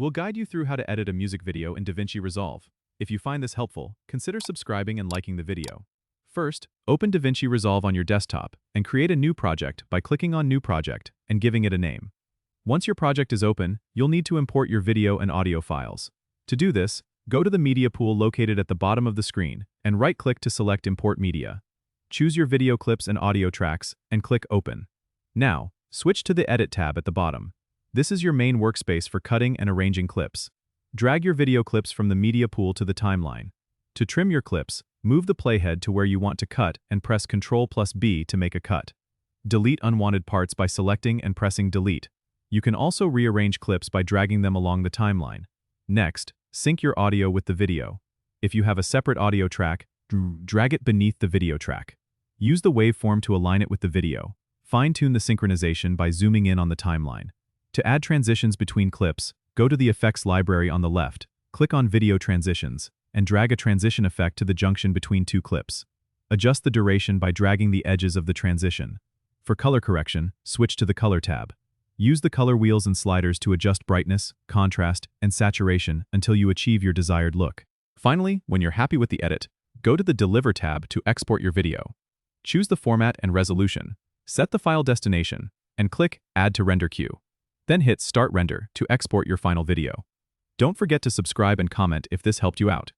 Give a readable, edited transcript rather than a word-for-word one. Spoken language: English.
We'll guide you through how to edit a music video in DaVinci Resolve. If you find this helpful, consider subscribing and liking the video. First, open DaVinci Resolve on your desktop and create a new project by clicking on New Project and giving it a name. Once your project is open, you'll need to import your video and audio files. To do this, go to the media pool located at the bottom of the screen and right-click to select Import Media. Choose your video clips and audio tracks and click Open. Now, switch to the Edit tab at the bottom. This is your main workspace for cutting and arranging clips. Drag your video clips from the media pool to the timeline. To trim your clips, move the playhead to where you want to cut and press Ctrl+B to make a cut. Delete unwanted parts by selecting and pressing Delete. You can also rearrange clips by dragging them along the timeline. Next, sync your audio with the video. If you have a separate audio track, drag it beneath the video track. Use the waveform to align it with the video. Fine-tune the synchronization by zooming in on the timeline. To add transitions between clips, go to the Effects library on the left, click on Video Transitions, and drag a transition effect to the junction between two clips. Adjust the duration by dragging the edges of the transition. For color correction, switch to the Color tab. Use the color wheels and sliders to adjust brightness, contrast, and saturation until you achieve your desired look. Finally, when you're happy with the edit, go to the Deliver tab to export your video. Choose the format and resolution, set the file destination, and click Add to Render Queue. Then hit Start Render to export your final video. Don't forget to subscribe and comment if this helped you out.